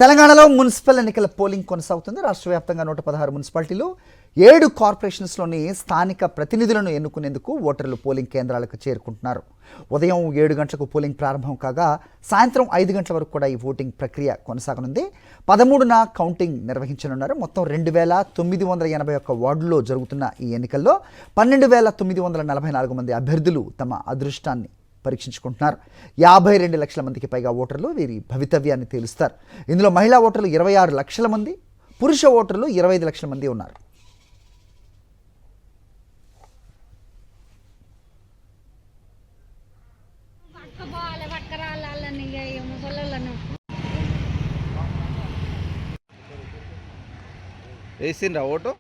తెలంగాణలో మున్సిపల్ ఎన్నికల పోలింగ్ కొనసాగుతుంది. రాష్ట్ర వ్యాప్తంగా 116 మున్సిపాలిటీలు 7 కార్పొరేషన్స్లోని స్థానిక ప్రతినిధులను ఎన్నుకునేందుకు ఓటర్లు పోలింగ్ కేంద్రాలకు చేరుకుంటున్నారు. ఉదయం 7 గంటలకు పోలింగ్ ప్రారంభం కాగా సాయంత్రం 5 గంటల వరకు కూడా ఈ ఓటింగ్ ప్రక్రియ కొనసాగనుంది. 13న కౌంటింగ్ నిర్వహించనున్నారు. మొత్తం 2981 వార్డుల్లో జరుగుతున్న ఈ ఎన్నికల్లో 12,944 మంది అభ్యర్థులు తమ అదృష్టాన్ని పరీక్షించుకుంటున్నారు. 52 లక్షల మందికి పైగా ఓటర్లు వీరి భవితవ్యాన్ని తేలుస్తారు. ఇందులో మహిళా ఓటర్లు 26 లక్షల మంది, పురుష ఓటర్లు 25 లక్షల మంది ఉన్నారు. వేసిండ్రా ఓటు?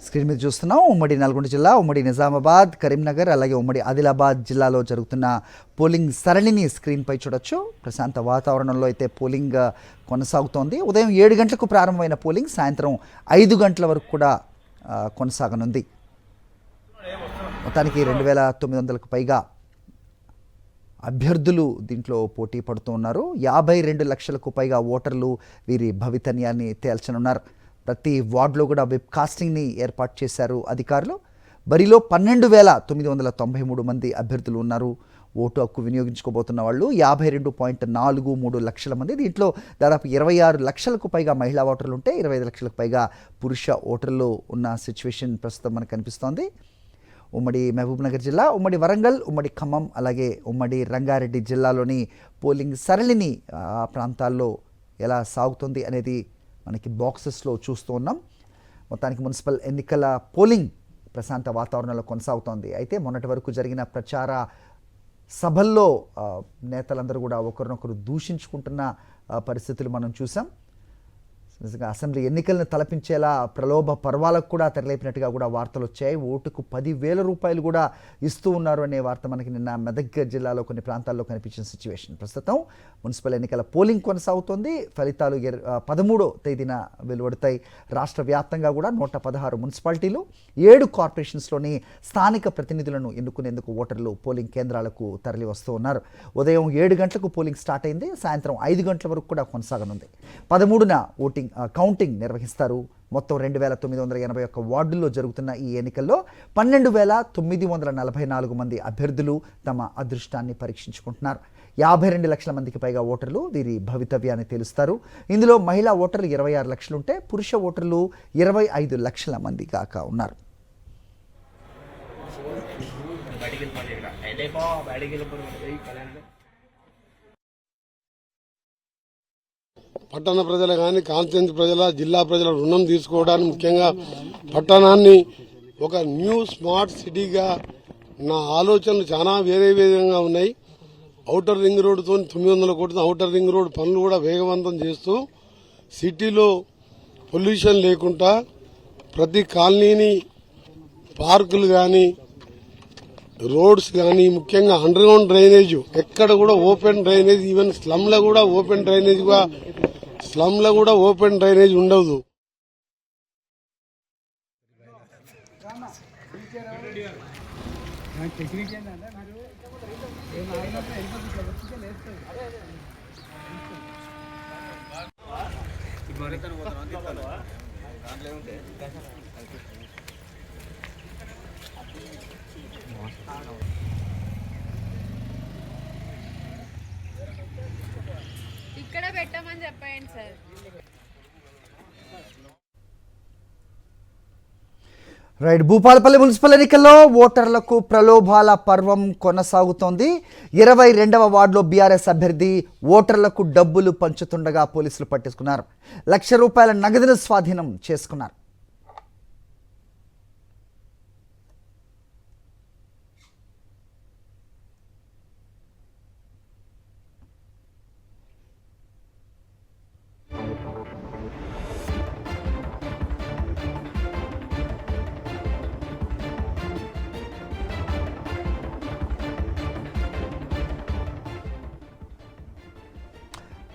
స్క్రీన్ మీద చూస్తున్నాం. ఉమ్మడి నల్గొండ జిల్లా, ఉమ్మడి నిజామాబాద్, కరీంనగర్, అలాగే ఉమ్మడి ఆదిలాబాద్ జిల్లాలో జరుగుతున్న పోలింగ్ సరళిని స్క్రీన్పై చూడొచ్చు. ప్రశాంత వాతావరణంలో అయితే పోలింగ్ కొనసాగుతోంది. ఉదయం 7 గంటలకు ప్రారంభమైన పోలింగ్ సాయంత్రం 5 గంటల వరకు కూడా కొనసాగనుంది. మొత్తానికి 2,900కు పైగా అభ్యర్థులు దీంట్లో పోటీ పడుతూ ఉన్నారు. 52 లక్షలకు పైగా ఓటర్లు వీరి భవితన్యాన్ని తేల్చనున్నారు. ప్రతి వార్డులో కూడా వెబ్ కాస్టింగ్ని ఏర్పాటు చేశారు అధికారులు. బరిలో 12,993 మంది అభ్యర్థులు ఉన్నారు. ఓటు హక్కు వినియోగించుకోబోతున్న వాళ్ళు 52.43 లక్షల మంది. దీంట్లో దాదాపు 26 లక్షలకు పైగా మహిళా ఓటర్లు ఉంటే 25 లక్షలకు పైగా పురుష ఓటర్లు ఉన్న సిచ్యువేషన్ ప్రస్తుతం మనకు కనిపిస్తోంది. ఉమ్మడి మహబూబ్నగర్ జిల్లా, ఉమ్మడి వరంగల్, ఉమ్మడి ఖమ్మం, అలాగే ఉమ్మడి రంగారెడ్డి జిల్లాలోని పోలింగ్ సరళిని ఆ ప్రాంతాల్లో ఎలా సాగుతుంది అనేది మనకి బాక్సెస్లో చూస్తూ ఉన్నాం. మొత్తానికి మున్సిపల్ ఎన్నికల పోలింగ్ ప్రశాంత వాతావరణంలో కొనసాగుతోంది. అయితే మొన్నటి వరకు జరిగిన ప్రచార సభల్లో నేతలందరూ కూడా ఒకరినొకరు దూషించుకుంటున్న పరిస్థితులు మనం చూసాం. నిజంగా అసెంబ్లీ ఎన్నికలను తలపించేలా ప్రలోభ పర్వాలకు కూడా తెరలేపినట్టుగా కూడా వార్తలు వచ్చాయి. ఓటుకు 10,000 రూపాయలు కూడా ఇస్తూ ఉన్నారు అనే వార్త మనకి నిన్న మెదక్ జిల్లాలో కొన్ని ప్రాంతాల్లో కనిపించిన సిచ్యువేషన్. ప్రస్తుతం మున్సిపల్ ఎన్నికల పోలింగ్ కొనసాగుతోంది. ఫలితాలు 13వ తేదీన వెలువడతాయి. రాష్ట్ర వ్యాప్తంగా కూడా 116 మున్సిపాలిటీలు 7 కార్పొరేషన్స్లోని స్థానిక ప్రతినిధులను ఎన్నుకునేందుకు ఓటర్లు పోలింగ్ కేంద్రాలకు తరలి వస్తూ ఉన్నారు. ఉదయం 7 గంటలకు పోలింగ్ స్టార్ట్ అయింది. సాయంత్రం 5 గంటల వరకు కూడా కొనసాగనుంది. 13న కౌంటింగ్ నిర్వహిస్తారు. మొత్తం 2,981 వార్డుల్లో జరుగుతున్న ఈ ఎన్నికల్లో 12,944 మంది అభ్యర్థులు తమ అదృష్టాన్ని పరీక్షించుకుంటున్నారు. 52 లక్షల మందికి పైగా ఓటర్లు వీరి భవితవ్యాన్ని తెలుస్తారు. ఇందులో మహిళా ఓటర్లు 26 లక్షలుంటే పురుష ఓటర్లు 25 లక్షల మంది దాకా ఉన్నారు. పట్టణ ప్రజలు కానీ, కాన్స్టిట్యూన్సీ ప్రజల, జిల్లా ప్రజల రుణం తీసుకోవడానికి ముఖ్యంగా పట్టణాన్ని ఒక న్యూ స్మార్ట్ సిటీగా నా ఆలోచనలు చాలా వేరే విధంగా ఉన్నాయి. ఔటర్ రింగ్ రోడ్డుతో 900 కోట్లతో ఔటర్ రింగ్ రోడ్ పనులు కూడా వేగవంతం చేస్తూ సిటీలో పొల్యూషన్ లేకుండా ప్రతి కాలనీని పార్కులు కానీ, రోడ్స్ కానీ, ముఖ్యంగా అండర్ గ్రౌండ్ డ్రైనేజ్ ఎక్కడ కూడా ఓపెన్ డ్రైనేజ్, ఈవెన్ స్లమ్లో కూడా ఓపెన్ డ్రైనేజ్ ఉండదు. ఇక్కడ పెట్టమని చెప్పండి సార్. రైట్. భూపాలపల్లి మున్సిపల్ ఎన్నికల్లో ఓటర్లకు ప్రలోభాల పర్వం కొనసాగుతోంది. 22వ వార్డులో బీఆర్ఎస్ అభ్యర్థి ఓటర్లకు డబ్బులు పంచుతుండగా పోలీసులు పట్టేసుకున్నారు. ₹1,00,000 నగదును స్వాధీనం చేసుకున్నారు.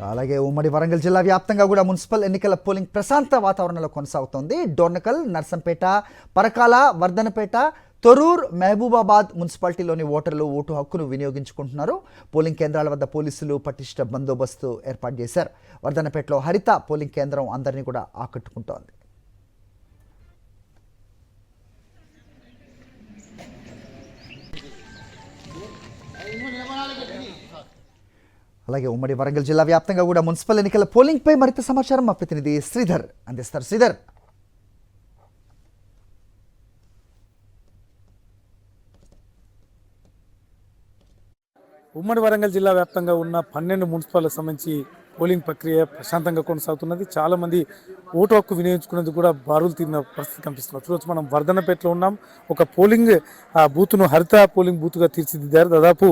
అలాగే ఉమ్మడి వరంగల్ జిల్లా వ్యాప్తంగా కూడా మున్సిపల్ ఎన్నికల పోలింగ్ ప్రశాంత వాతావరణంలో కొనసాగుతోంది. డోర్నకల్, నర్సంపేట, పరకాల, వర్ధనపేట, తొరూర్, మహబూబాబాద్ మున్సిపాలిటీలోని ఓటర్లు ఓటు హక్కును వినియోగించుకుంటున్నారు. పోలింగ్ కేంద్రాల వద్ద పోలీసులు పటిష్ట బందోబస్తు ఏర్పాటు చేశారు. వర్ధనపేటలో హరిత పోలింగ్ కేంద్రం అందరినీ కూడా ఆకట్టుకుంటోంది. అలాగే ఉమ్మడి వరంగల్ జిల్లా వ్యాప్తంగా కూడా మున్సిపల్ ఎన్నికల పోలింగ్పై మరింత సమాచారం మా ప్రతినిధి శ్రీధర్ అందిస్తారు. శ్రీధర్, ఉమ్మడి వరంగల్ జిల్లా వ్యాప్తంగా ఉన్న 12 మున్సిపాలకు సంబంధించి పోలింగ్ ప్రక్రియ ప్రశాంతంగా కొనసాగుతున్నది. చాలామంది ఓటు హక్కు వినియోగించుకునేందుకు కూడా బారులు తీరిన పరిస్థితి కనిపిస్తున్నారు. చూడొచ్చు, మనం వర్ధనపేటలో ఉన్నాం. ఒక పోలింగ్ బూత్ను హరిత పోలింగ్ బూత్గా తీర్చిదిద్దారు. దాదాపు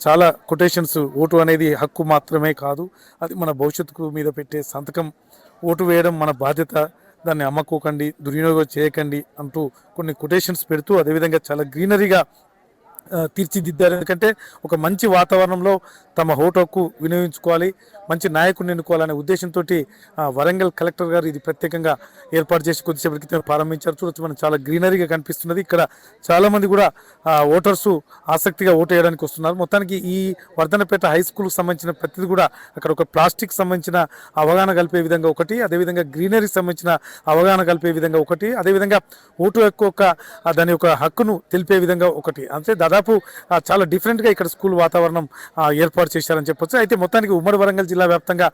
చాలా కొటేషన్స్, ఓటు అనేది హక్కు మాత్రమే కాదు, అది మన భవిష్యత్తు మీద పెట్టే సంతకం, ఓటు వేయడం మన బాధ్యత, దాన్ని అమ్మకోకండి, దుర్వినియోగం చేయకండి అంటూ కొన్ని కొటేషన్స్ పెడుతూ అదేవిధంగా చాలా గ్రీనరీగా తీర్చిదిద్దారు. ఎందుకంటే ఒక మంచి వాతావరణంలో తమ ఓటు హక్కు వినియోగించుకోవాలి, మంచి నాయకుడిని ఎన్నుకోవాలనే ఉద్దేశంతో వరంగల్ కలెక్టర్ గారు ఇది ప్రత్యేకంగా ఏర్పాటు చేసి కొద్దిసేపటి క్రితం ప్రారంభించారు. చూడొచ్చు, మనం చాలా గ్రీనరీగా కనిపిస్తున్నది. ఇక్కడ చాలామంది కూడా ఓటర్స్ ఆసక్తిగా ఓటు వేయడానికి వస్తున్నారు. మొత్తానికి ఈ వర్ధనపేట హై స్కూల్కి సంబంధించిన ప్రతిదీ కూడా అక్కడ ఒక ప్లాస్టిక్ సంబంధించిన అవగాహన కలిపే విధంగా ఒకటి, అదేవిధంగా గ్రీనరీకి సంబంధించిన అవగాహన కలిపే విధంగా ఒకటి, అదేవిధంగా ఓటు హక్కు దాని యొక్క హక్కును తెలిపే విధంగా ఒకటి, అంటే దాదాపు చాలా డిఫరెంట్గా ఇక్కడ స్కూల్ వాతావరణం ఏర్పాటు చేశారని చెప్పొచ్చు. అయితే మొత్తానికి ఉమ్మడి వరంగల్ జిల్లా వ్యాప్తంగా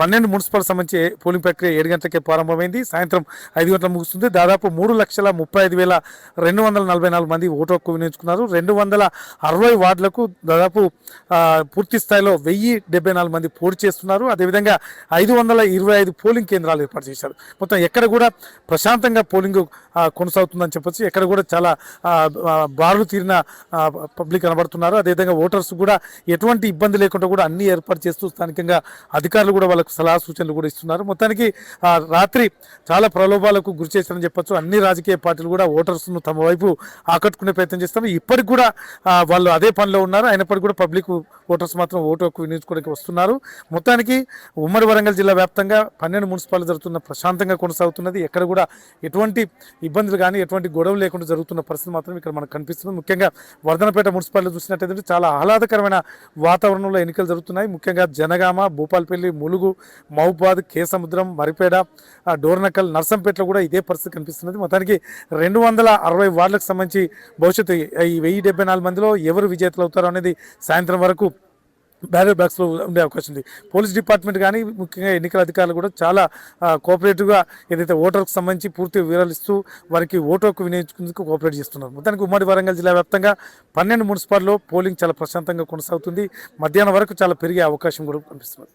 12 మున్సిపల్ సంబంధించి పోలింగ్ ప్రక్రియ 7 గంటలకే ప్రారంభమైంది. సాయంత్రం 5 గంటల ముగుస్తుంది. దాదాపు 3,35,244 మంది ఓటు హక్కు వినియోగించుకున్నారు. 260 వార్డులకు దాదాపు పూర్తి స్థాయిలో 1,074 మంది పోటీ చేస్తున్నారు. అదేవిధంగా 525 పోలింగ్ కేంద్రాలు ఏర్పాటు చేశారు. మొత్తం ఎక్కడ కూడా ప్రశాంతంగా పోలింగ్ కొనసాగుతుందని చెప్పొచ్చు. ఎక్కడ కూడా చాలా బారులు తీరిన పబ్లిక్ కనబడుతున్నారు. అదేవిధంగా ఓటర్స్ కూడా ఎటువంటి ఇబ్బంది లేకుండా కూడా అన్ని ఏర్పాటు చేస్తూ స్థానికంగా అధికారులు కూడా వాళ్ళకు సలహా సూచనలు కూడా ఇస్తున్నారు. మొత్తానికి రాత్రి చాలా ప్రలోభాలకు గురి చేశారని చెప్పొచ్చు. అన్ని రాజకీయ పార్టీలు కూడా ఓటర్స్ను తమ వైపు ఆకట్టుకునే ప్రయత్నం చేస్తారు. ఇప్పటికి కూడా వాళ్ళు అదే పనిలో ఉన్నారు. అయినప్పటికీ కూడా పబ్లిక్ ఓటర్స్ మాత్రం ఓటు హక్కు వినియోగించుకోవడానికి వస్తున్నారు. మొత్తానికి ఉమ్మడి వరంగల్ జిల్లా వ్యాప్తంగా 12 మున్సిపాలిటీ జరుగుతున్న ప్రశాంతంగా కొనసాగుతున్నది. ఎక్కడ కూడా ఎటువంటి ఇబ్బందులు కానీ ఎటువంటి గొడవలు లేకుండా జరుగుతున్న పరిస్థితి మాత్రం ఇక్కడ మనకు కనిపిస్తుంది. ముఖ్యంగా వర్ధనపేట మున్సిపాలిటీ చూసినట్టయితే చాలా ఆహ్లాదకరమైన వాతావరణంలో ఎన్నికలు జరుగుతున్నాయి. ముఖ్యంగా జనగామ, భూపాలపల్లి, ములుగు, మహబూబాద్, కేసముద్రం, మరిపేడ, డోర్నకల్, నర్సంపేటలో కూడా ఇదే పరిస్థితి కనిపిస్తున్నది. మొత్తానికి 260 వార్డులకు సంబంధించి భవిష్యత్తు ఈ 1074 మందిలో ఎవరు విజేతలు అవుతారో అనేది సాయంత్రం వరకు బ్యాలెట్ బాక్స్లో ఉండే అవకాశం ఉంది. పోలీస్ డిపార్ట్మెంట్ కానీ ముఖ్యంగా ఎన్నికల అధికారులు కూడా చాలా కోఆపరేటివ్గా ఏదైతే ఓటర్కు సంబంధించి పూర్తి వివరాలు ఇస్తూ వారికి ఓటు హక్కు వినియోగించుకునేందుకు కోఆపరేట్ చేస్తున్నారు. మొత్తానికి ఉమ్మడి వరంగల్ జిల్లా వ్యాప్తంగా 12 మున్సిపాల్లో పోలింగ్ చాలా ప్రశాంతంగా కొనసాగుతుంది. మధ్యాహ్నం వరకు చాలా పెరిగే అవకాశం కూడా కనిపిస్తుంది.